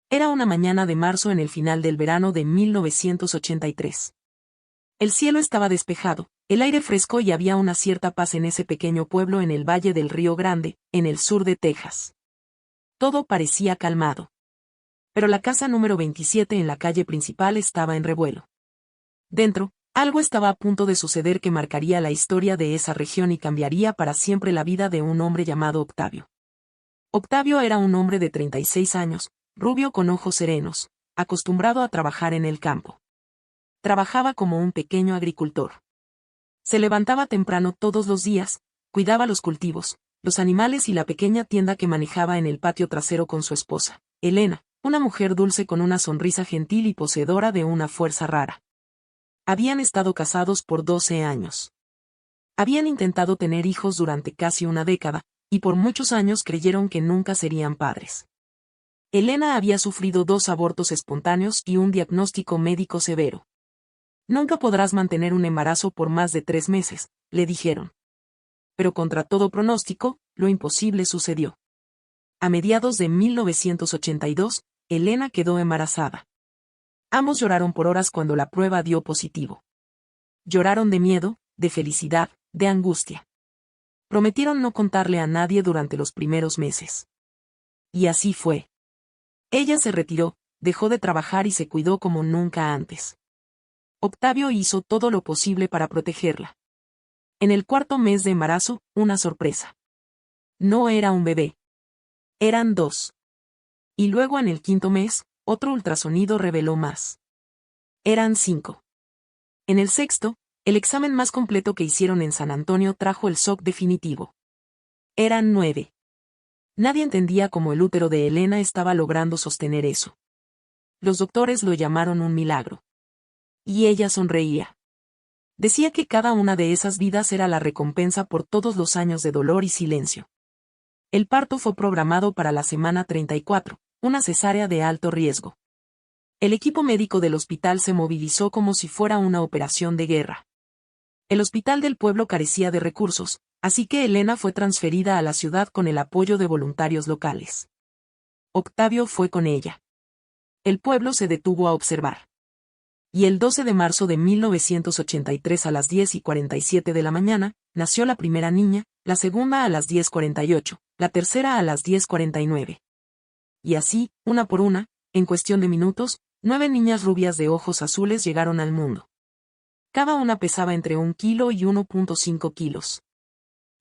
Era una mañana de marzo en el final del verano de 1983. El cielo estaba despejado, el aire fresco y había una cierta paz en ese pequeño pueblo en el Valle del Río Grande, en el sur de Texas. Todo parecía calmado. Pero la casa número 27 en la calle principal estaba en revuelo. Dentro, algo estaba a punto de suceder que marcaría la historia de esa región y cambiaría para siempre la vida de un hombre llamado Octavio. Octavio era un hombre de 36 años, rubio con ojos serenos, acostumbrado a trabajar en el campo. Trabajaba como un pequeño agricultor. Se levantaba temprano todos los días, cuidaba los cultivos, los animales y la pequeña tienda que manejaba en el patio trasero con su esposa, Elena, una mujer dulce con una sonrisa gentil y poseedora de una fuerza rara. Habían estado casados por 12 años. Habían intentado tener hijos durante casi una década, y por muchos años creyeron que nunca serían padres. Elena había sufrido 2 abortos espontáneos y un diagnóstico médico severo. Nunca podrás mantener un embarazo por más de 3 meses, le dijeron. Pero contra todo pronóstico, lo imposible sucedió. A mediados de 1982, Elena quedó embarazada. Ambos lloraron por horas cuando la prueba dio positivo. Lloraron de miedo, de felicidad, de angustia. Prometieron no contarle a nadie durante los primeros meses. Y así fue. Ella se retiró, dejó de trabajar y se cuidó como nunca antes. Octavio hizo todo lo posible para protegerla. En el 4.º mes de embarazo, una sorpresa. No era un bebé. Eran 2. Y luego en el 5.º mes, otro ultrasonido reveló más. Eran 5. En el 6.º, el examen más completo que hicieron en San Antonio trajo el shock definitivo. Eran 9. Nadie entendía cómo el útero de Elena estaba logrando sostener eso. Los doctores lo llamaron un milagro. Y ella sonreía. Decía que cada una de esas vidas era la recompensa por todos los años de dolor y silencio. El parto fue programado para la semana 34, una cesárea de alto riesgo. El equipo médico del hospital se movilizó como si fuera una operación de guerra. El hospital del pueblo carecía de recursos, así que Elena fue transferida a la ciudad con el apoyo de voluntarios locales. Octavio fue con ella. El pueblo se detuvo a observar. Y el 12 de marzo de 1983 a las 10:47 de la mañana, nació la primera niña, la segunda a las 10:48, la tercera a las 10:49. Y así, una por una, en cuestión de minutos, 9 niñas rubias de ojos azules llegaron al mundo. Cada una pesaba entre 1 kilo y 1.5 kilos.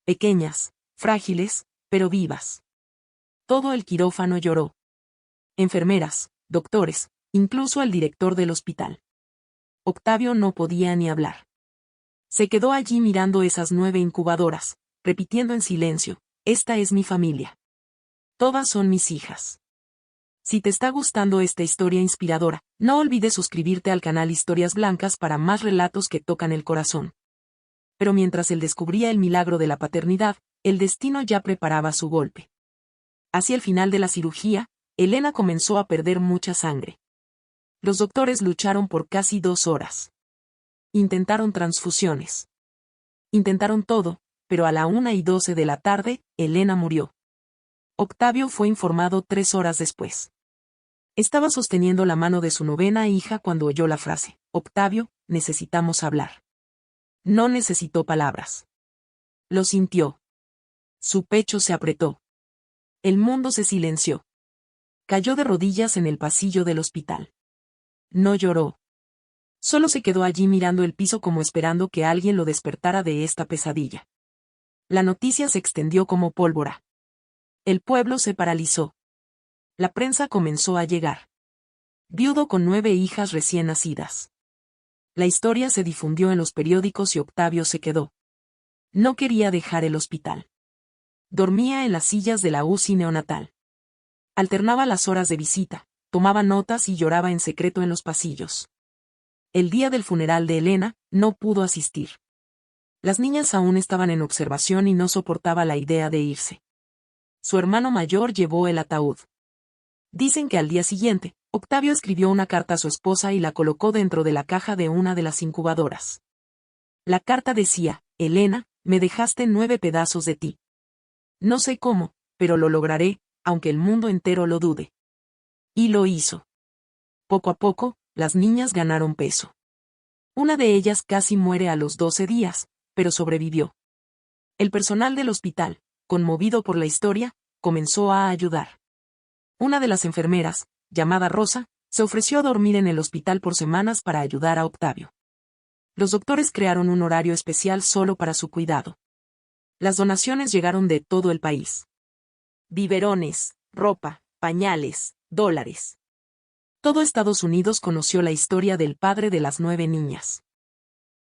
Pequeñas, frágiles, pero vivas. Todo el quirófano lloró. Enfermeras, doctores, incluso el director del hospital. Octavio no podía ni hablar. Se quedó allí mirando esas 9 incubadoras, repitiendo en silencio, esta es mi familia. Todas son mis hijas. Si te está gustando esta historia inspiradora, no olvides suscribirte al canal Historias Blancas para más relatos que tocan el corazón. Pero mientras él descubría el milagro de la paternidad, el destino ya preparaba su golpe. Hacia el final de la cirugía, Elena comenzó a perder mucha sangre. Los doctores lucharon por casi 2 horas. Intentaron transfusiones. Intentaron todo, pero a la 1:12 de la tarde, Elena murió. Octavio fue informado 3 horas después. Estaba sosteniendo la mano de su 9ª hija cuando oyó la frase, Octavio, necesitamos hablar. No necesitó palabras. Lo sintió. Su pecho se apretó. El mundo se silenció. Cayó de rodillas en el pasillo del hospital. No lloró. Solo se quedó allí mirando el piso como esperando que alguien lo despertara de esta pesadilla. La noticia se extendió como pólvora. El pueblo se paralizó. La prensa comenzó a llegar. Viudo con 9 hijas recién nacidas. La historia se difundió en los periódicos y Octavio se quedó. No quería dejar el hospital. Dormía en las sillas de la UCI neonatal. Alternaba las horas de visita, tomaba notas y lloraba en secreto en los pasillos. El día del funeral de Elena, no pudo asistir. Las niñas aún estaban en observación y no soportaba la idea de irse. Su hermano mayor llevó el ataúd. Dicen que al día siguiente, Octavio escribió una carta a su esposa y la colocó dentro de la caja de una de las incubadoras. La carta decía, Elena, me dejaste 9 pedazos de ti. No sé cómo, pero lo lograré, aunque el mundo entero lo dude. Y lo hizo. Poco a poco, las niñas ganaron peso. Una de ellas casi muere a los 12 días, pero sobrevivió. El personal del hospital, conmovido por la historia, comenzó a ayudar. Una de las enfermeras, llamada Rosa, se ofreció a dormir en el hospital por semanas para ayudar a Octavio. Los doctores crearon un horario especial solo para su cuidado. Las donaciones llegaron de todo el país. Biberones, ropa, pañales, dólares. Todo Estados Unidos conoció la historia del padre de las 9 niñas.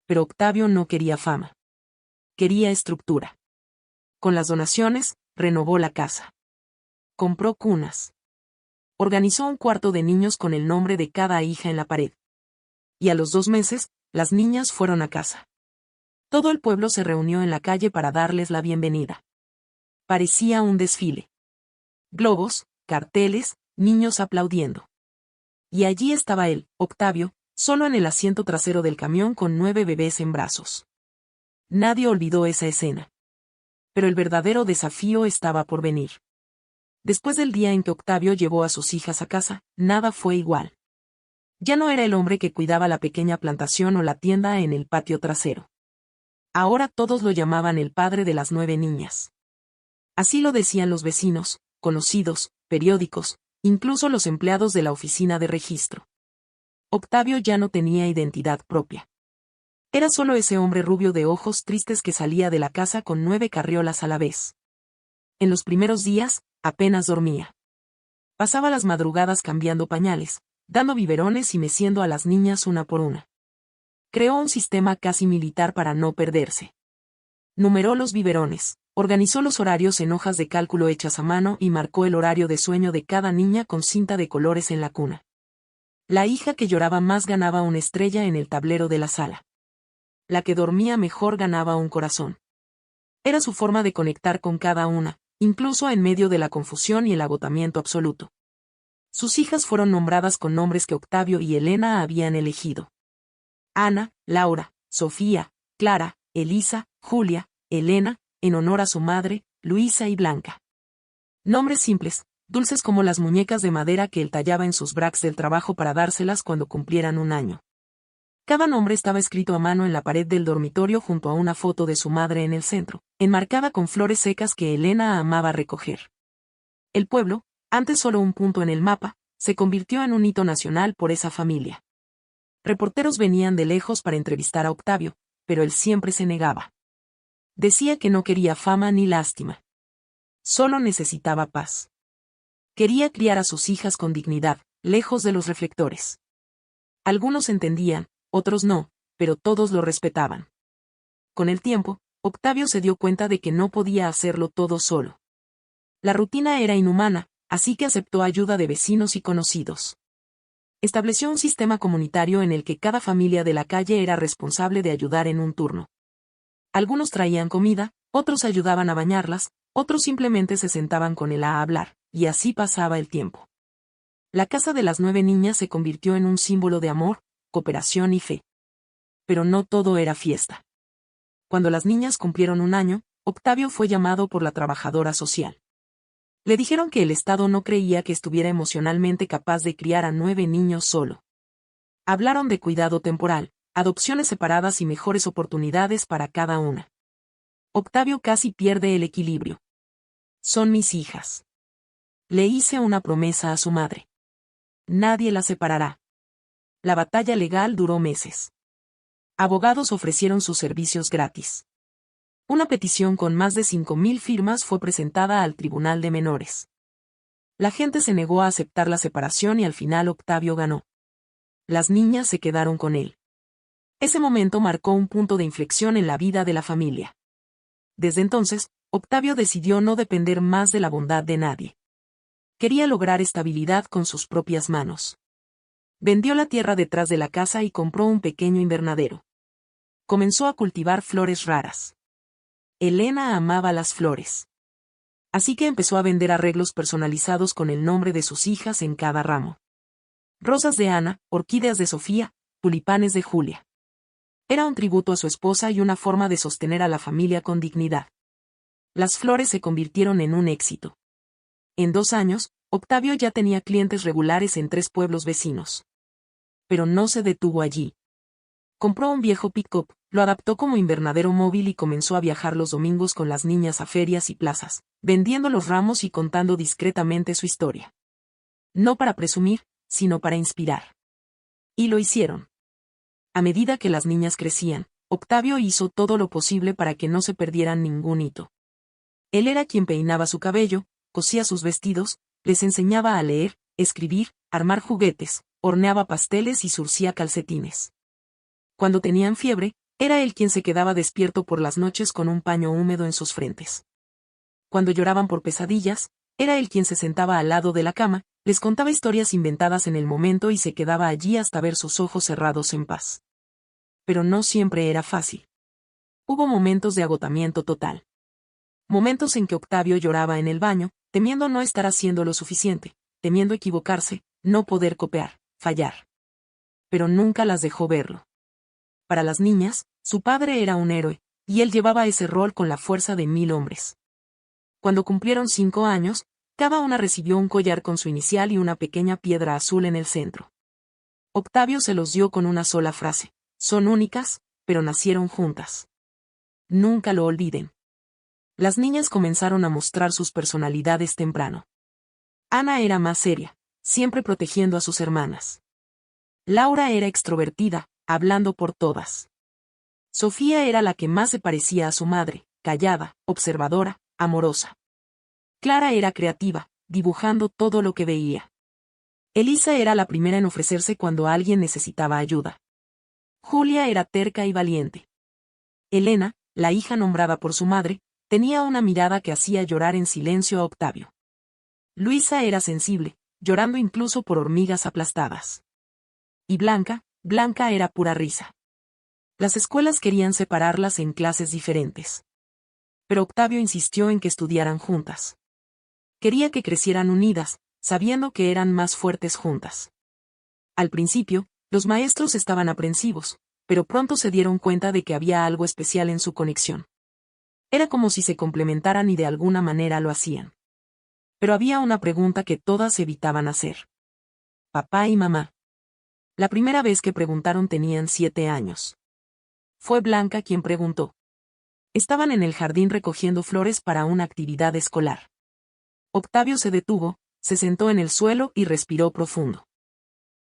Pero Octavio no quería fama. Quería estructura. Con las donaciones, renovó la casa. Compró cunas. Organizó un cuarto de niños con el nombre de cada hija en la pared. Y a los 2 meses, las niñas fueron a casa. Todo el pueblo se reunió en la calle para darles la bienvenida. Parecía un desfile. Globos, carteles, niños aplaudiendo. Y allí estaba él, Octavio, solo en el asiento trasero del camión con 9 bebés en brazos. Nadie olvidó esa escena. Pero el verdadero desafío estaba por venir. Después del día en que Octavio llevó a sus hijas a casa, nada fue igual. Ya no era el hombre que cuidaba la pequeña plantación o la tienda en el patio trasero. Ahora todos lo llamaban el padre de las 9 niñas. Así lo decían los vecinos, conocidos, periódicos, incluso los empleados de la oficina de registro. Octavio ya no tenía identidad propia. Era solo ese hombre rubio de ojos tristes que salía de la casa con 9 carriolas a la vez. En los primeros días, apenas dormía. Pasaba las madrugadas cambiando pañales, dando biberones y meciendo a las niñas una por una. Creó un sistema casi militar para no perderse. Numeró los biberones, organizó los horarios en hojas de cálculo hechas a mano y marcó el horario de sueño de cada niña con cinta de colores en la cuna. La hija que lloraba más ganaba una estrella en el tablero de la sala. La que dormía mejor ganaba un corazón. Era su forma de conectar con cada una, incluso en medio de la confusión y el agotamiento absoluto. Sus hijas fueron nombradas con nombres que Octavio y Elena habían elegido. Ana, Laura, Sofía, Clara, Elisa, Julia, Elena, en honor a su madre, Luisa y Blanca. Nombres simples, dulces como las muñecas de madera que él tallaba en sus braques del trabajo para dárselas cuando cumplieran 1 año. Cada nombre estaba escrito a mano en la pared del dormitorio junto a una foto de su madre en el centro, enmarcada con flores secas que Elena amaba recoger. El pueblo, antes solo un punto en el mapa, se convirtió en un hito nacional por esa familia. Reporteros venían de lejos para entrevistar a Octavio, pero él siempre se negaba. Decía que no quería fama ni lástima. Solo necesitaba paz. Quería criar a sus hijas con dignidad, lejos de los reflectores. Algunos entendían, otros no, pero todos lo respetaban. Con el tiempo, Octavio se dio cuenta de que no podía hacerlo todo solo. La rutina era inhumana, así que aceptó ayuda de vecinos y conocidos. Estableció un sistema comunitario en el que cada familia de la calle era responsable de ayudar en un turno. Algunos traían comida, otros ayudaban a bañarlas, otros simplemente se sentaban con él a hablar, y así pasaba el tiempo. La casa de las 9 niñas se convirtió en un símbolo de amor, cooperación y fe. Pero no todo era fiesta. Cuando las niñas cumplieron 1 año, Octavio fue llamado por la trabajadora social. Le dijeron que el Estado no creía que estuviera emocionalmente capaz de criar a 9 niños solo. Hablaron de cuidado temporal, adopciones separadas y mejores oportunidades para cada una. Octavio casi pierde el equilibrio. Son mis hijas. Le hice una promesa a su madre. Nadie las separará. La batalla legal duró meses. Abogados ofrecieron sus servicios gratis. Una petición con más de 5.000 firmas fue presentada al Tribunal de Menores. La gente se negó a aceptar la separación y al final Octavio ganó. Las niñas se quedaron con él. Ese momento marcó un punto de inflexión en la vida de la familia. Desde entonces, Octavio decidió no depender más de la bondad de nadie. Quería lograr estabilidad con sus propias manos. Vendió la tierra detrás de la casa y compró un pequeño invernadero. Comenzó a cultivar flores raras. Elena amaba las flores. Así que empezó a vender arreglos personalizados con el nombre de sus hijas en cada ramo. Rosas de Ana, orquídeas de Sofía, tulipanes de Julia. Era un tributo a su esposa y una forma de sostener a la familia con dignidad. Las flores se convirtieron en un éxito. En 2 años, Octavio ya tenía clientes regulares en 3 pueblos vecinos. Pero no se detuvo allí. Compró un viejo pick-up, lo adaptó como invernadero móvil y comenzó a viajar los domingos con las niñas a ferias y plazas, vendiendo los ramos y contando discretamente su historia. No para presumir, sino para inspirar. Y lo hicieron. A medida que las niñas crecían, Octavio hizo todo lo posible para que no se perdieran ningún hito. Él era quien peinaba su cabello, cosía sus vestidos, les enseñaba a leer, escribir, armar juguetes, horneaba pasteles y zurcía calcetines. Cuando tenían fiebre, era él quien se quedaba despierto por las noches con un paño húmedo en sus frentes. Cuando lloraban por pesadillas, era él quien se sentaba al lado de la cama, les contaba historias inventadas en el momento y se quedaba allí hasta ver sus ojos cerrados en paz. Pero no siempre era fácil. Hubo momentos de agotamiento total. Momentos en que Octavio lloraba en el baño, temiendo no estar haciendo lo suficiente, temiendo equivocarse, no poder copiar, fallar. Pero nunca las dejó verlo. Para las niñas, su padre era un héroe, y él llevaba ese rol con la fuerza de 1000 hombres. Cuando cumplieron 5 años, cada una recibió un collar con su inicial y una pequeña piedra azul en el centro. Octavio se los dio con una sola frase: son únicas, pero nacieron juntas. Nunca lo olviden. Las niñas comenzaron a mostrar sus personalidades temprano. Ana era más seria, siempre protegiendo a sus hermanas. Laura era extrovertida, hablando por todas. Sofía era la que más se parecía a su madre, callada, observadora, amorosa. Clara era creativa, dibujando todo lo que veía. Elisa era la primera en ofrecerse cuando alguien necesitaba ayuda. Julia era terca y valiente. Elena, la hija nombrada por su madre, tenía una mirada que hacía llorar en silencio a Octavio. Luisa era sensible, llorando incluso por hormigas aplastadas. Y Blanca era pura risa. Las escuelas querían separarlas en clases diferentes. Pero Octavio insistió en que estudiaran juntas. Quería que crecieran unidas, sabiendo que eran más fuertes juntas. Al principio, los maestros estaban aprensivos, pero pronto se dieron cuenta de que había algo especial en su conexión. Era como si se complementaran y de alguna manera lo hacían. Pero había una pregunta que todas evitaban hacer. Papá y mamá. La primera vez que preguntaron tenían 7 años. Fue Blanca quien preguntó. Estaban en el jardín recogiendo flores para una actividad escolar. Octavio se detuvo, se sentó en el suelo y respiró profundo.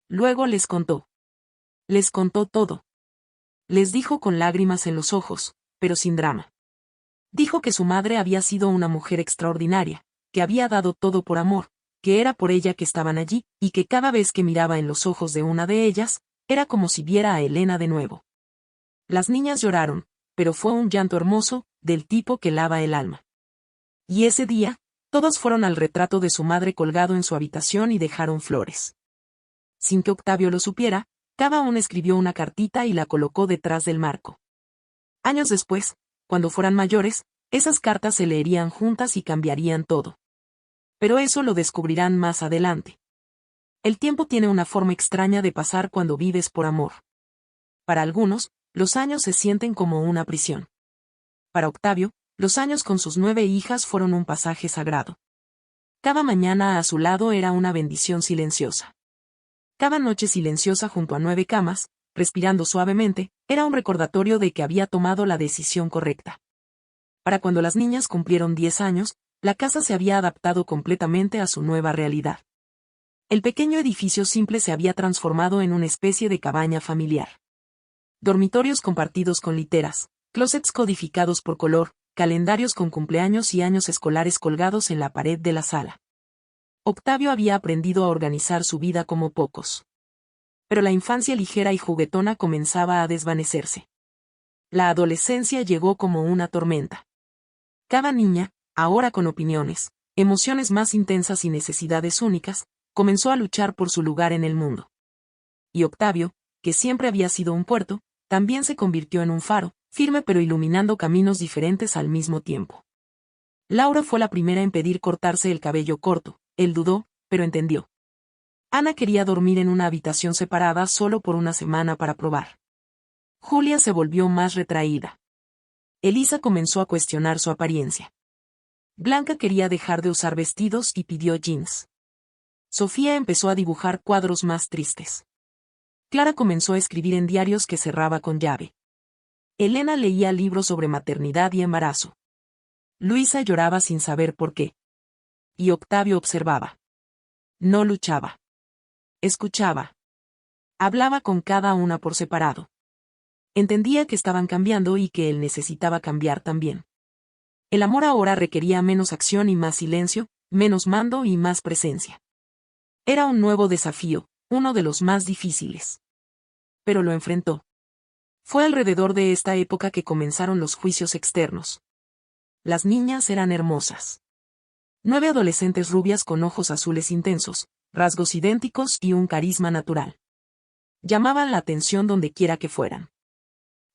Luego les contó. Les contó todo. Les dijo con lágrimas en los ojos, pero sin drama. Dijo que su madre había sido una mujer extraordinaria, que había dado todo por amor, que era por ella que estaban allí, y que cada vez que miraba en los ojos de una de ellas, era como si viera a Elena de nuevo. Las niñas lloraron, pero fue un llanto hermoso, del tipo que lava el alma. Y ese día, todas fueron al retrato de su madre colgado en su habitación y dejaron flores. Sin que Octavio lo supiera, cada una escribió una cartita y la colocó detrás del marco. Años después, cuando fueran mayores, esas cartas se leerían juntas y cambiarían todo. Pero eso lo descubrirán más adelante. El tiempo tiene una forma extraña de pasar cuando vives por amor. Para algunos, los años se sienten como una prisión. Para Octavio, los años con sus 9 hijas fueron un pasaje sagrado. Cada mañana a su lado era una bendición silenciosa. Cada noche silenciosa junto a 9 camas, respirando suavemente, era un recordatorio de que había tomado la decisión correcta. Para cuando las niñas cumplieron 10 años, la casa se había adaptado completamente a su nueva realidad. El pequeño edificio simple se había transformado en una especie de cabaña familiar. Dormitorios compartidos con literas, closets codificados por color, calendarios con cumpleaños y años escolares colgados en la pared de la sala. Octavio había aprendido a organizar su vida como pocos. Pero la infancia ligera y juguetona comenzaba a desvanecerse. La adolescencia llegó como una tormenta. Cada niña, ahora con opiniones, emociones más intensas y necesidades únicas, comenzó a luchar por su lugar en el mundo. Y Octavio, que siempre había sido un puerto, también se convirtió en un faro, firme pero iluminando caminos diferentes al mismo tiempo. Laura fue la primera en pedir cortarse el cabello corto. Él dudó, pero entendió. Ana quería dormir en una habitación separada solo por una semana para probar. Julia se volvió más retraída. Elisa comenzó a cuestionar su apariencia. Blanca quería dejar de usar vestidos y pidió jeans. Sofía empezó a dibujar cuadros más tristes. Clara comenzó a escribir en diarios que cerraba con llave. Elena leía libros sobre maternidad y embarazo. Luisa lloraba sin saber por qué. Y Octavio observaba. No luchaba. Escuchaba. Hablaba con cada una por separado. Entendía que estaban cambiando y que él necesitaba cambiar también. El amor ahora requería menos acción y más silencio, menos mando y más presencia. Era un nuevo desafío, uno de los más difíciles. Pero lo enfrentó. Fue alrededor de esta época que comenzaron los juicios externos. Las niñas eran hermosas. 9 adolescentes rubias con ojos azules intensos, rasgos idénticos y un carisma natural. Llamaban la atención donde quiera que fueran.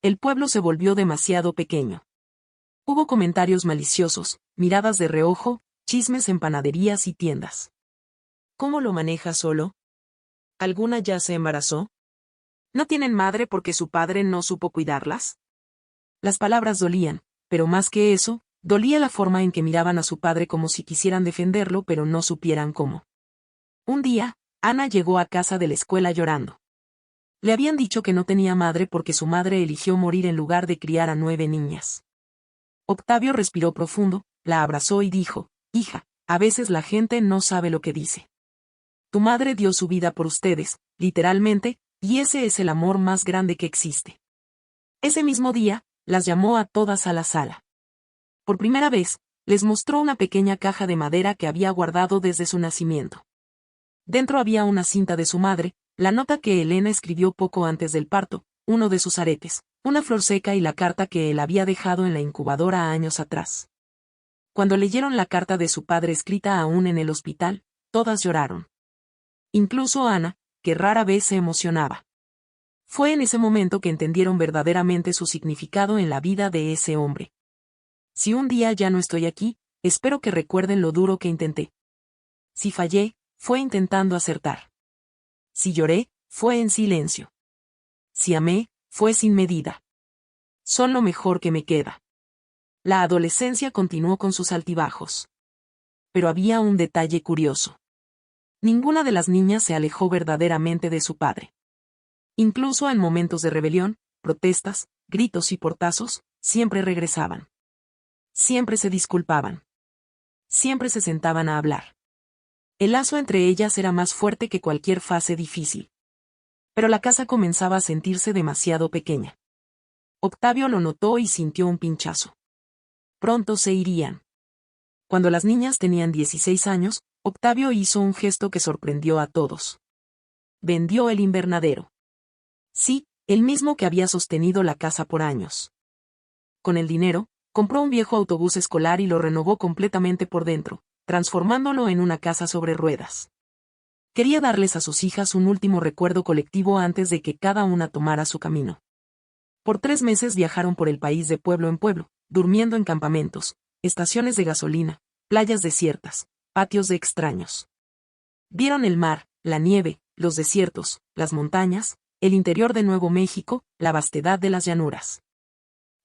El pueblo se volvió demasiado pequeño. Hubo comentarios maliciosos, miradas de reojo, chismes en panaderías y tiendas. ¿Cómo lo maneja solo? ¿Alguna ya se embarazó? ¿No tienen madre porque su padre no supo cuidarlas? Las palabras dolían, pero más que eso, dolía la forma en que miraban a su padre como si quisieran defenderlo pero no supieran cómo. Un día, Ana llegó a casa de la escuela llorando. Le habían dicho que no tenía madre porque su madre eligió morir en lugar de criar a 9 niñas. Octavio respiró profundo, la abrazó y dijo, hija, a veces la gente no sabe lo que dice. Tu madre dio su vida por ustedes, literalmente, y ese es el amor más grande que existe. Ese mismo día, las llamó a todas a la sala. Por primera vez, les mostró una pequeña caja de madera que había guardado desde su nacimiento. Dentro había una cinta de su madre, la nota que Elena escribió poco antes del parto, uno de sus aretes, una flor seca y la carta que él había dejado en la incubadora años atrás. Cuando leyeron la carta de su padre escrita aún en el hospital, todas lloraron. Incluso Ana, que rara vez se emocionaba. Fue en ese momento que entendieron verdaderamente su significado en la vida de ese hombre. Si un día ya no estoy aquí, espero que recuerden lo duro que intenté. Si fallé, fue intentando acertar. Si lloré, fue en silencio. Si amé, fue sin medida. Son lo mejor que me queda. La adolescencia continuó con sus altibajos. Pero había un detalle curioso. Ninguna de las niñas se alejó verdaderamente de su padre. Incluso en momentos de rebelión, protestas, gritos y portazos, siempre regresaban. Siempre se disculpaban. Siempre se sentaban a hablar. El lazo entre ellas era más fuerte que cualquier fase difícil. Pero la casa comenzaba a sentirse demasiado pequeña. Octavio lo notó y sintió un pinchazo. Pronto se irían. Cuando las niñas tenían 16 años, Octavio hizo un gesto que sorprendió a todos. Vendió el invernadero. Sí, el mismo que había sostenido la casa por años. Con el dinero, compró un viejo autobús escolar y lo renovó completamente por dentro, transformándolo en una casa sobre ruedas. Quería darles a sus hijas un último recuerdo colectivo antes de que cada una tomara su camino. Por 3 meses viajaron por el país de pueblo en pueblo, durmiendo en campamentos, estaciones de gasolina, playas desiertas, patios de extraños. Vieron el mar, la nieve, los desiertos, las montañas, el interior de Nuevo México, la vastedad de las llanuras.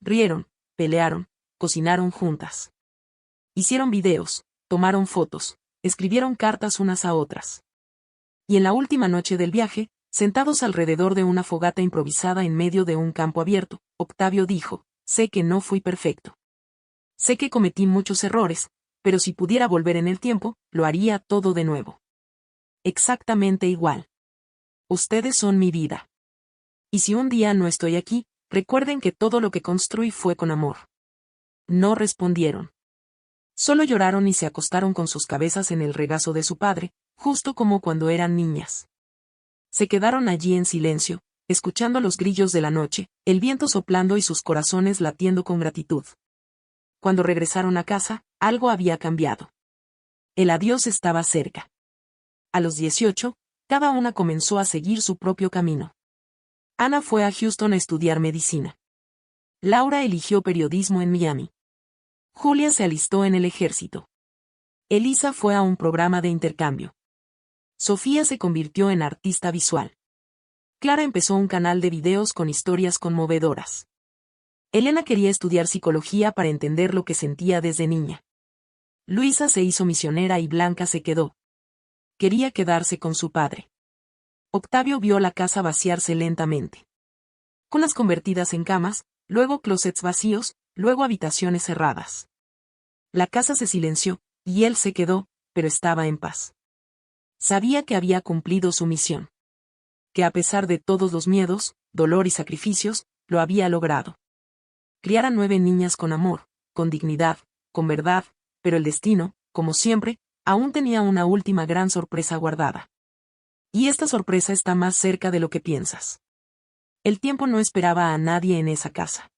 Rieron, pelearon, cocinaron juntas. Hicieron videos, tomaron fotos, escribieron cartas unas a otras. Y en la última noche del viaje, sentados alrededor de una fogata improvisada en medio de un campo abierto, Octavio dijo, sé que no fui perfecto. Sé que cometí muchos errores, pero si pudiera volver en el tiempo, lo haría todo de nuevo. Exactamente igual. Ustedes son mi vida. Y si un día no estoy aquí, recuerden que todo lo que construí fue con amor. No respondieron. Solo lloraron y se acostaron con sus cabezas en el regazo de su padre, justo como cuando eran niñas. Se quedaron allí en silencio, escuchando los grillos de la noche, el viento soplando y sus corazones latiendo con gratitud. Cuando regresaron a casa, algo había cambiado. El adiós estaba cerca. A los 18, cada una comenzó a seguir su propio camino. Ana fue a Houston a estudiar medicina. Laura eligió periodismo en Miami. Julia se alistó en el ejército. Elisa fue a un programa de intercambio. Sofía se convirtió en artista visual. Clara empezó un canal de videos con historias conmovedoras. Elena quería estudiar psicología para entender lo que sentía desde niña. Luisa se hizo misionera y Blanca se quedó. quería quedarse con su padre. Octavio vio la casa vaciarse lentamente. Colas convertidas en camas, luego closets vacíos, luego habitaciones cerradas. La casa se silenció, y él se quedó, pero estaba en paz. Sabía que había cumplido su misión. Que a pesar de todos los miedos, dolor y sacrificios, lo había logrado. Criar a 9 niñas con amor, con dignidad, con verdad, pero el destino, como siempre, aún tenía una última gran sorpresa guardada. Y esta sorpresa está más cerca de lo que piensas. El tiempo no esperaba a nadie en esa casa.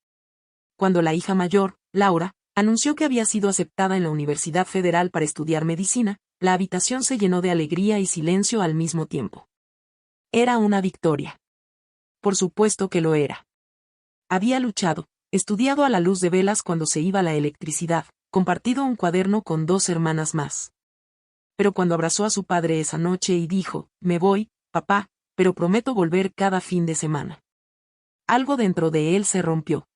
Cuando la hija mayor, Laura, anunció que había sido aceptada en la Universidad Federal para estudiar medicina, la habitación se llenó de alegría y silencio al mismo tiempo. Era una victoria. Por supuesto que lo era. Había luchado, estudiado a la luz de velas cuando se iba la electricidad, compartido un cuaderno con 2 hermanas más. Pero cuando abrazó a su padre esa noche y dijo, «Me voy, papá, pero prometo volver cada fin de semana». Algo dentro de él se rompió.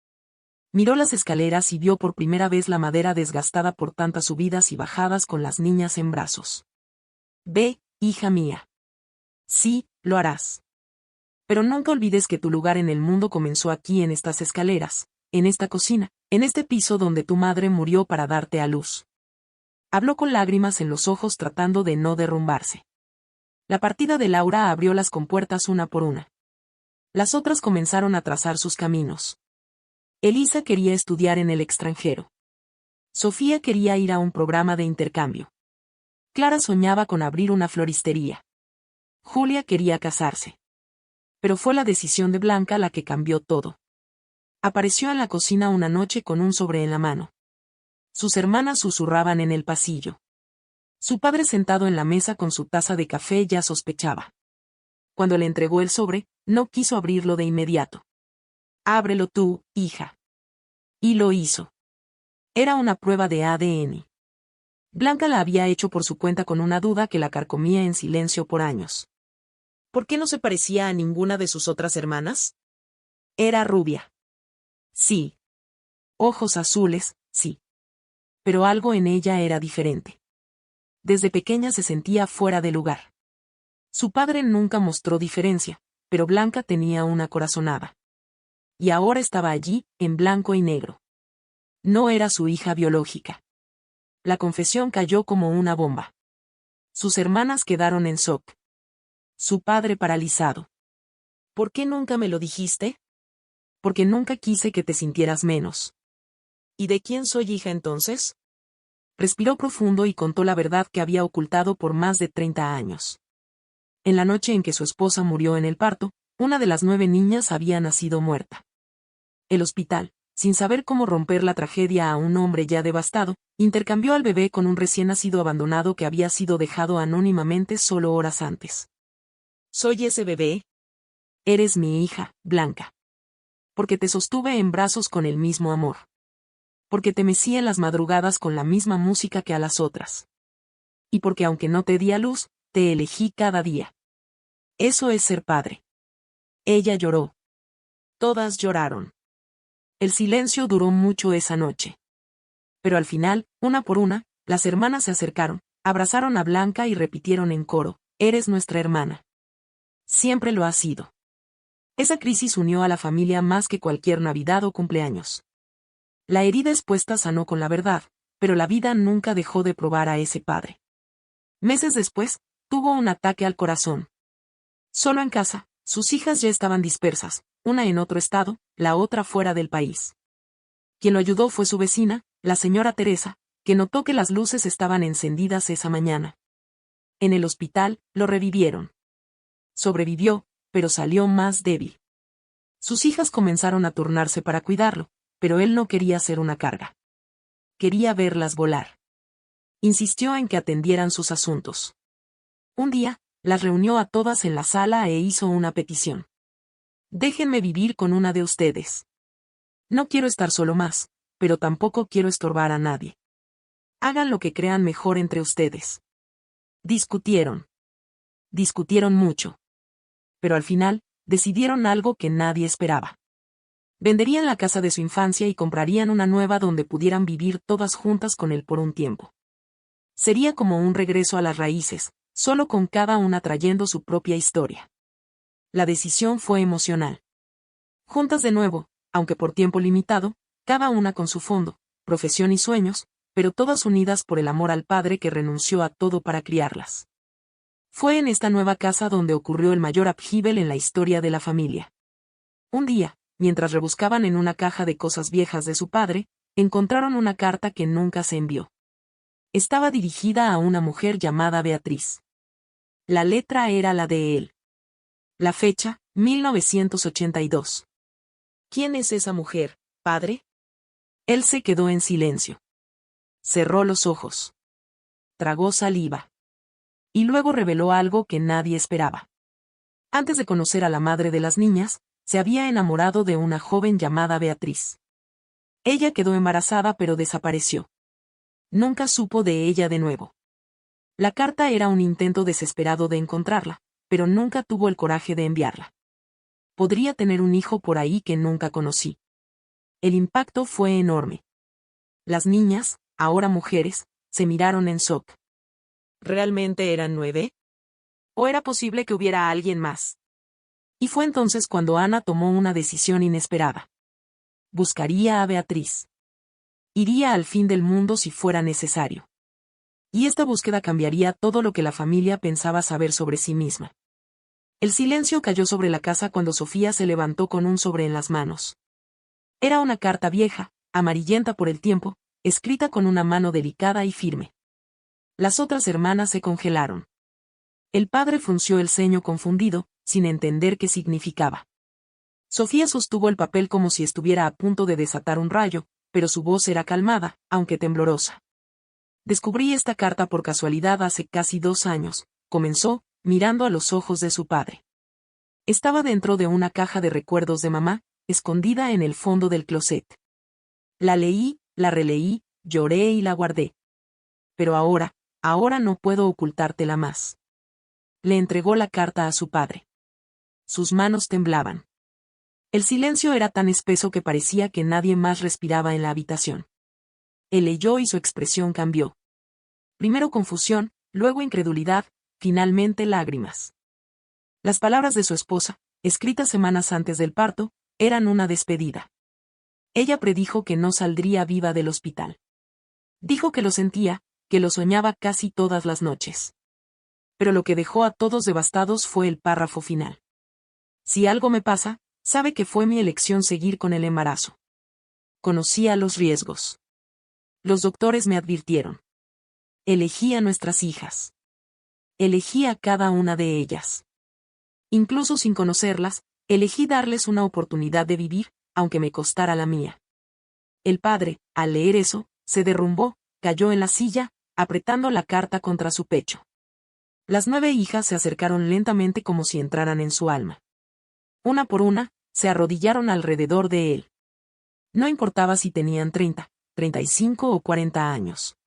Miró las escaleras y vio por primera vez la madera desgastada por tantas subidas y bajadas con las niñas en brazos. «Ve, hija mía. Sí, lo harás. Pero nunca olvides que tu lugar en el mundo comenzó aquí en estas escaleras, en esta cocina, en este piso donde tu madre murió para darte a luz». Habló con lágrimas en los ojos tratando de no derrumbarse. La partida de Laura abrió las compuertas una por una. Las otras comenzaron a trazar sus caminos. Elisa quería estudiar en el extranjero. Sofía quería ir a un programa de intercambio. Clara soñaba con abrir una floristería. Julia quería casarse. Pero fue la decisión de Blanca la que cambió todo. Apareció en la cocina una noche con un sobre en la mano. Sus hermanas susurraban en el pasillo. Su padre sentado en la mesa con su taza de café ya sospechaba. Cuando le entregó el sobre, no quiso abrirlo de inmediato. «Ábrelo tú, hija». Y lo hizo. Era una prueba de ADN. Blanca la había hecho por su cuenta con una duda que la carcomía en silencio por años. ¿Por qué no se parecía a ninguna de sus otras hermanas? Era rubia. Sí. Ojos azules, sí. Pero algo en ella era diferente. Desde pequeña se sentía fuera de lugar. Su padre nunca mostró diferencia, pero Blanca tenía una corazonada. Y ahora estaba allí, en blanco y negro. No era su hija biológica. La confesión cayó como una bomba. Sus hermanas quedaron en shock. Su padre paralizado. ¿Por qué nunca me lo dijiste? Porque nunca quise que te sintieras menos. ¿Y de quién soy hija entonces? Respiró profundo y contó la verdad que había ocultado por más de 30 años. En la noche en que su esposa murió en el parto, una de las 9 niñas había nacido muerta. El hospital, sin saber cómo romper la tragedia a un hombre ya devastado, intercambió al bebé con un recién nacido abandonado que había sido dejado anónimamente solo horas antes. ¿Soy ese bebé? Eres mi hija, Blanca. Porque te sostuve en brazos con el mismo amor. Porque te mecí en las madrugadas con la misma música que a las otras. Y porque aunque no te di a luz, te elegí cada día. Eso es ser padre. Ella lloró. Todas lloraron. El silencio duró mucho esa noche. Pero al final, una por una, las hermanas se acercaron, abrazaron a Blanca y repitieron en coro, «Eres nuestra hermana». Siempre lo ha sido. Esa crisis unió a la familia más que cualquier Navidad o cumpleaños. La herida expuesta sanó con la verdad, pero la vida nunca dejó de probar a ese padre. Meses después, tuvo un ataque al corazón. Solo en casa, sus hijas ya estaban dispersas, una en otro estado, la otra fuera del país. Quien lo ayudó fue su vecina, la señora Teresa, que notó que las luces estaban encendidas esa mañana. En el hospital, lo revivieron. Sobrevivió, pero salió más débil. Sus hijas comenzaron a turnarse para cuidarlo, pero él no quería ser una carga. Quería verlas volar. Insistió en que atendieran sus asuntos. Un día, las reunió a todas en la sala e hizo una petición. «Déjenme vivir con una de ustedes. No quiero estar solo más, pero tampoco quiero estorbar a nadie. Hagan lo que crean mejor entre ustedes». Discutieron. Discutieron mucho. Pero al final, decidieron algo que nadie esperaba. Venderían la casa de su infancia y comprarían una nueva donde pudieran vivir todas juntas con él por un tiempo. Sería como un regreso a las raíces, solo con cada una trayendo su propia historia. La decisión fue emocional. Juntas de nuevo, aunque por tiempo limitado, cada una con su fondo, profesión y sueños, pero todas unidas por el amor al padre que renunció a todo para criarlas. Fue en esta nueva casa donde ocurrió el mayor upheaval en la historia de la familia. Un día, mientras rebuscaban en una caja de cosas viejas de su padre, encontraron una carta que nunca se envió. Estaba dirigida a una mujer llamada Beatriz. La letra era la de él. La fecha, 1982. ¿Quién es esa mujer, padre? Él se quedó en silencio. Cerró los ojos. Tragó saliva. Y luego reveló algo que nadie esperaba. Antes de conocer a la madre de las niñas, se había enamorado de una joven llamada Beatriz. Ella quedó embarazada pero desapareció. Nunca supo de ella de nuevo. La carta era un intento desesperado de encontrarla, pero nunca tuvo el coraje de enviarla. Podría tener un hijo por ahí que nunca conocí. El impacto fue enorme. Las niñas, ahora mujeres, se miraron en shock. ¿Realmente eran 9? ¿O era posible que hubiera alguien más? Y fue entonces cuando Ana tomó una decisión inesperada. Buscaría a Beatriz. Iría al fin del mundo si fuera necesario. Y esta búsqueda cambiaría todo lo que la familia pensaba saber sobre sí misma. El silencio cayó sobre la casa cuando Sofía se levantó con un sobre en las manos. Era una carta vieja, amarillenta por el tiempo, escrita con una mano delicada y firme. Las otras hermanas se congelaron. El padre frunció el ceño confundido, sin entender qué significaba. Sofía sostuvo el papel como si estuviera a punto de desatar un rayo, pero su voz era calmada, aunque temblorosa. Descubrí esta carta por casualidad hace casi 2 años, comenzó, mirando a los ojos de su padre. Estaba dentro de una caja de recuerdos de mamá, escondida en el fondo del closet. La leí, la releí, lloré y la guardé. Pero ahora no puedo ocultártela más. Le entregó la carta a su padre. Sus manos temblaban. El silencio era tan espeso que parecía que nadie más respiraba en la habitación. Él leyó y su expresión cambió. Primero confusión, luego incredulidad, finalmente lágrimas. Las palabras de su esposa, escritas semanas antes del parto, eran una despedida. Ella predijo que no saldría viva del hospital. Dijo que lo sentía, que lo soñaba casi todas las noches. Pero lo que dejó a todos devastados fue el párrafo final. Si algo me pasa, sabe que fue mi elección seguir con el embarazo. Conocía los riesgos. Los doctores me advirtieron. Elegí a nuestras hijas. Elegí a cada una de ellas. Incluso sin conocerlas, elegí darles una oportunidad de vivir, aunque me costara la mía. El padre, al leer eso, se derrumbó, cayó en la silla, apretando la carta contra su pecho. Las 9 hijas se acercaron lentamente como si entraran en su alma. Una por una, se arrodillaron alrededor de él. No importaba si tenían 30, 35 o 40 años.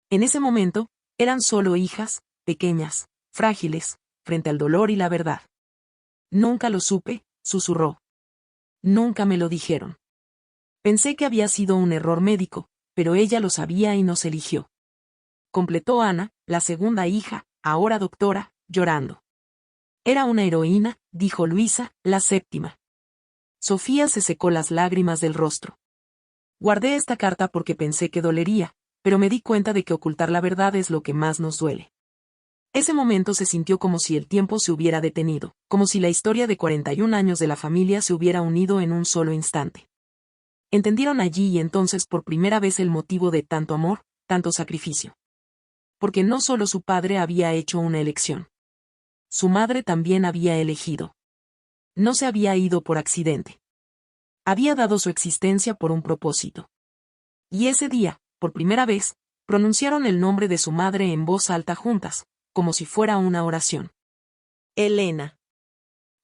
En ese momento, eran solo hijas, pequeñas, frágiles, frente al dolor y la verdad. Nunca lo supe, susurró. Nunca me lo dijeron. Pensé que había sido un error médico, pero ella lo sabía y nos eligió. Completó Ana, la segunda hija, ahora doctora, llorando. Era una heroína, dijo Luisa, la séptima. Sofía se secó las lágrimas del rostro. Guardé esta carta porque pensé que dolería, pero me di cuenta de que ocultar la verdad es lo que más nos duele. Ese momento se sintió como si el tiempo se hubiera detenido, como si la historia de 41 años de la familia se hubiera unido en un solo instante. Entendieron allí y entonces por primera vez el motivo de tanto amor, tanto sacrificio. Porque no solo su padre había hecho una elección. Su madre también había elegido. No se había ido por accidente. Había dado su existencia por un propósito. Y ese día, por primera vez, pronunciaron el nombre de su madre en voz alta juntas, como si fuera una oración. Elena.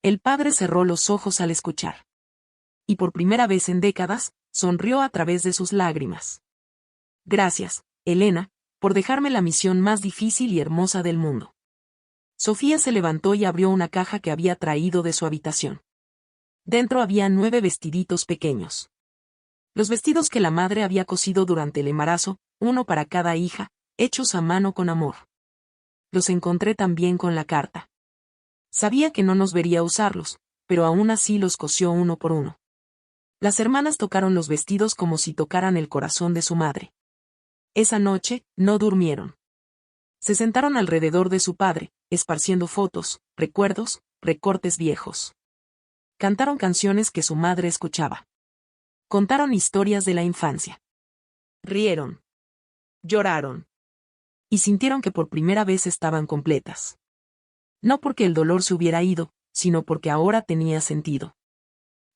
El padre cerró los ojos al escuchar. Y por primera vez en décadas, sonrió a través de sus lágrimas. Gracias, Elena, por dejarme la misión más difícil y hermosa del mundo. Sofía se levantó y abrió una caja que había traído de su habitación. Dentro había 9 vestiditos pequeños. Los vestidos que la madre había cosido durante el embarazo, uno para cada hija, hechos a mano con amor. Los encontré también con la carta. Sabía que no nos vería usarlos, pero aún así los cosió uno por uno. Las hermanas tocaron los vestidos como si tocaran el corazón de su madre. Esa noche, no durmieron. Se sentaron alrededor de su padre, esparciendo fotos, recuerdos, recortes viejos. Cantaron canciones que su madre escuchaba. Contaron historias de la infancia. Rieron. Lloraron. Y sintieron que por primera vez estaban completas. No porque el dolor se hubiera ido, sino porque ahora tenía sentido.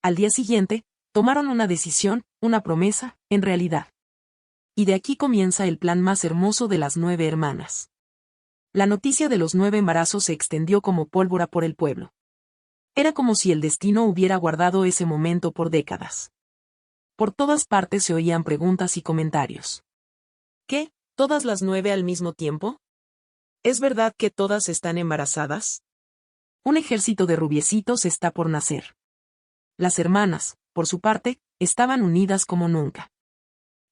Al día siguiente, tomaron una decisión, una promesa, en realidad. Y de aquí comienza el plan más hermoso de las 9 hermanas. La noticia de los 9 embarazos se extendió como pólvora por el pueblo. Era como si el destino hubiera guardado ese momento por décadas. Por todas partes se oían preguntas y comentarios. ¿Qué? ¿Todas las 9 al mismo tiempo? ¿Es verdad que todas están embarazadas? Un ejército de rubiecitos está por nacer. Las hermanas, por su parte, estaban unidas como nunca.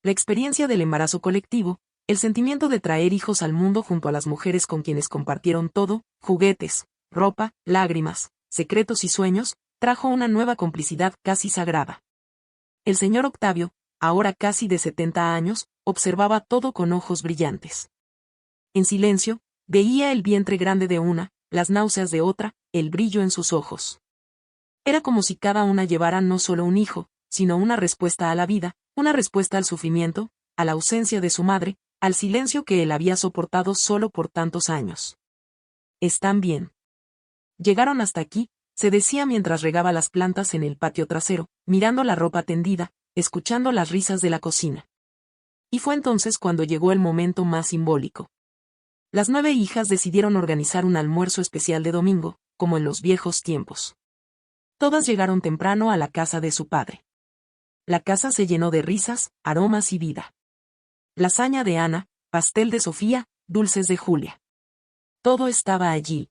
La experiencia del embarazo colectivo, el sentimiento de traer hijos al mundo junto a las mujeres con quienes compartieron todo, juguetes, ropa, lágrimas, secretos y sueños, trajo una nueva complicidad casi sagrada. El señor Octavio, ahora casi de 70 años, observaba todo con ojos brillantes. En silencio, veía el vientre grande de una, las náuseas de otra, el brillo en sus ojos. Era como si cada una llevara no solo un hijo, sino una respuesta a la vida, una respuesta al sufrimiento, a la ausencia de su madre, al silencio que él había soportado solo por tantos años. ¿Están bien? Llegaron hasta aquí, se decía mientras regaba las plantas en el patio trasero, mirando la ropa tendida, escuchando las risas de la cocina. Y fue entonces cuando llegó el momento más simbólico. Las 9 hijas decidieron organizar un almuerzo especial de domingo, como en los viejos tiempos. Todas llegaron temprano a la casa de su padre. La casa se llenó de risas, aromas y vida. Lasaña de Ana, pastel de Sofía, dulces de Julia. Todo estaba allí.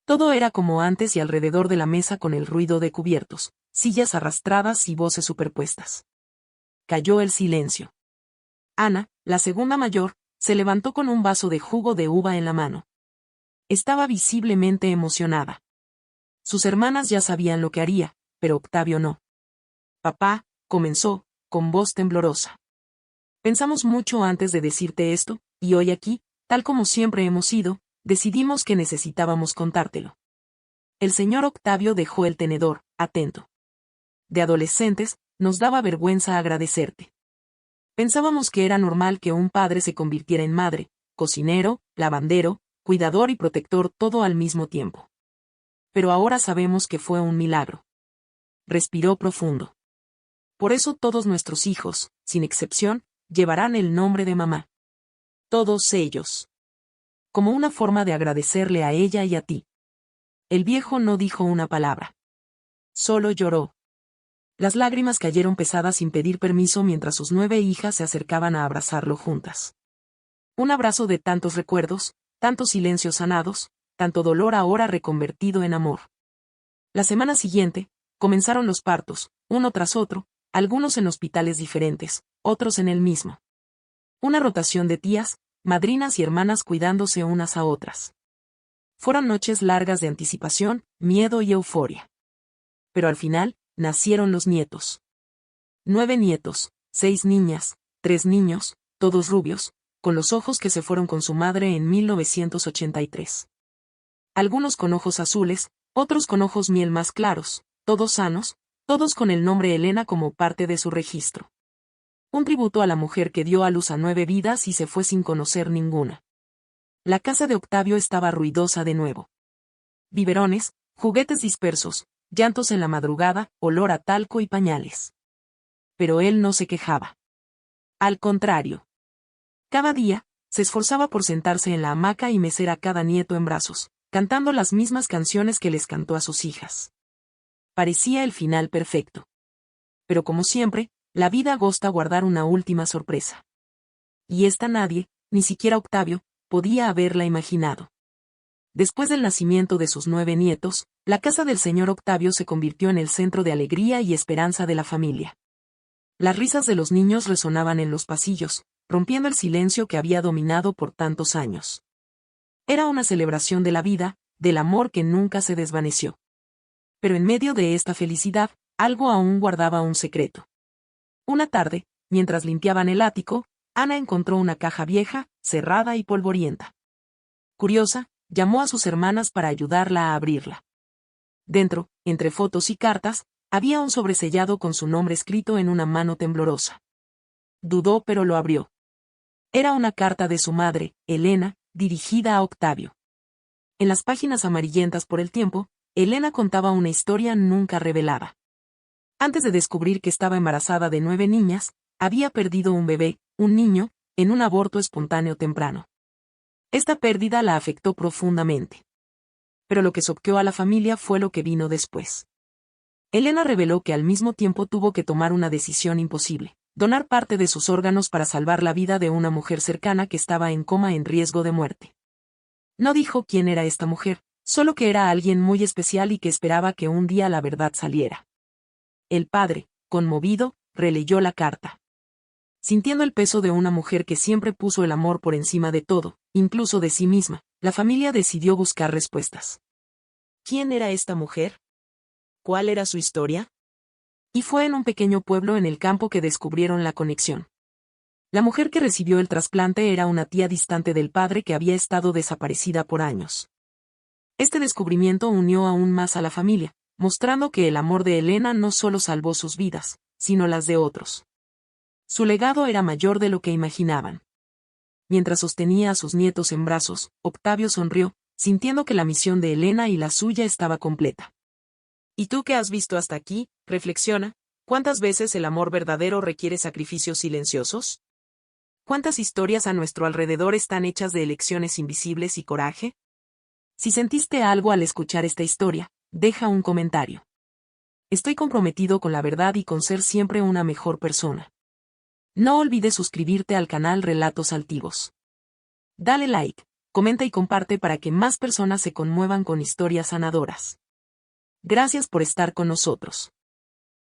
Todo era como antes y alrededor de la mesa con el ruido de cubiertos, sillas arrastradas y voces superpuestas. Cayó el silencio. Ana, la segunda mayor, se levantó con un vaso de jugo de uva en la mano. Estaba visiblemente emocionada. Sus hermanas ya sabían lo que haría, pero Octavio no. Papá, comenzó, con voz temblorosa. Pensamos mucho antes de decirte esto, y hoy aquí, tal como siempre hemos sido, decidimos que necesitábamos contártelo. El señor Octavio dejó el tenedor, atento. De adolescentes, nos daba vergüenza agradecerte. Pensábamos que era normal que un padre se convirtiera en madre, cocinero, lavandero, cuidador y protector todo al mismo tiempo. Pero ahora sabemos que fue un milagro. Respiró profundo. Por eso todos nuestros hijos, sin excepción, llevarán el nombre de mamá. Todos ellos. Como una forma de agradecerle a ella y a ti. El viejo no dijo una palabra. Solo lloró. Las lágrimas cayeron pesadas sin pedir permiso mientras sus 9 hijas se acercaban a abrazarlo juntas. Un abrazo de tantos recuerdos, tantos silencios sanados, tanto dolor ahora reconvertido en amor. La semana siguiente, comenzaron los partos, uno tras otro, algunos en hospitales diferentes, otros en el mismo. Una rotación de tías, madrinas y hermanas cuidándose unas a otras. Fueron noches largas de anticipación, miedo y euforia. Pero al final, nacieron los nietos. 9 nietos, 6 niñas, 3 niños, todos rubios, con los ojos que se fueron con su madre en 1983. Algunos con ojos azules, otros con ojos miel más claros, todos sanos, todos con el nombre Elena como parte de su registro. Un tributo a la mujer que dio a luz a 9 vidas y se fue sin conocer ninguna. La casa de Octavio estaba ruidosa de nuevo. Biberones, juguetes dispersos, llantos en la madrugada, olor a talco y pañales. Pero él no se quejaba. Al contrario. Cada día, se esforzaba por sentarse en la hamaca y mecer a cada nieto en brazos, cantando las mismas canciones que les cantó a sus hijas. Parecía el final perfecto. Pero como siempre, la vida gusta guardar una última sorpresa. Y esta nadie, ni siquiera Octavio, podía haberla imaginado. Después del nacimiento de sus 9 nietos, la casa del señor Octavio se convirtió en el centro de alegría y esperanza de la familia. Las risas de los niños resonaban en los pasillos, rompiendo el silencio que había dominado por tantos años. Era una celebración de la vida, del amor que nunca se desvaneció. Pero en medio de esta felicidad, algo aún guardaba un secreto. Una tarde, mientras limpiaban el ático, Ana encontró una caja vieja, cerrada y polvorienta. Curiosa, llamó a sus hermanas para ayudarla a abrirla. Dentro, entre fotos y cartas, había un sobresellado con su nombre escrito en una mano temblorosa. Dudó pero lo abrió. Era una carta de su madre, Elena, dirigida a Octavio. En las páginas amarillentas por el tiempo, Elena contaba una historia nunca revelada. Antes de descubrir que estaba embarazada de 9 niñas, había perdido un bebé, un niño, en un aborto espontáneo temprano. Esta pérdida la afectó profundamente. Pero lo que choqueó a la familia fue lo que vino después. Elena reveló que al mismo tiempo tuvo que tomar una decisión imposible: donar parte de sus órganos para salvar la vida de una mujer cercana que estaba en coma en riesgo de muerte. No dijo quién era esta mujer, solo que era alguien muy especial y que esperaba que un día la verdad saliera. El padre, conmovido, releyó la carta. Sintiendo el peso de una mujer que siempre puso el amor por encima de todo, incluso de sí misma, la familia decidió buscar respuestas. ¿Quién era esta mujer? ¿Cuál era su historia? Y fue en un pequeño pueblo en el campo que descubrieron la conexión. La mujer que recibió el trasplante era una tía distante del padre que había estado desaparecida por años. Este descubrimiento unió aún más a la familia, mostrando que el amor de Elena no solo salvó sus vidas, sino las de otros. Su legado era mayor de lo que imaginaban. Mientras sostenía a sus nietos en brazos, Octavio sonrió, sintiendo que la misión de Elena y la suya estaba completa. ¿Y tú qué has visto hasta aquí? Reflexiona. ¿Cuántas veces el amor verdadero requiere sacrificios silenciosos? ¿Cuántas historias a nuestro alrededor están hechas de elecciones invisibles y coraje? Si sentiste algo al escuchar esta historia, deja un comentario. Estoy comprometido con la verdad y con ser siempre una mejor persona. No olvides suscribirte al canal Relatos Altivos. Dale like, comenta y comparte para que más personas se conmuevan con historias sanadoras. Gracias por estar con nosotros.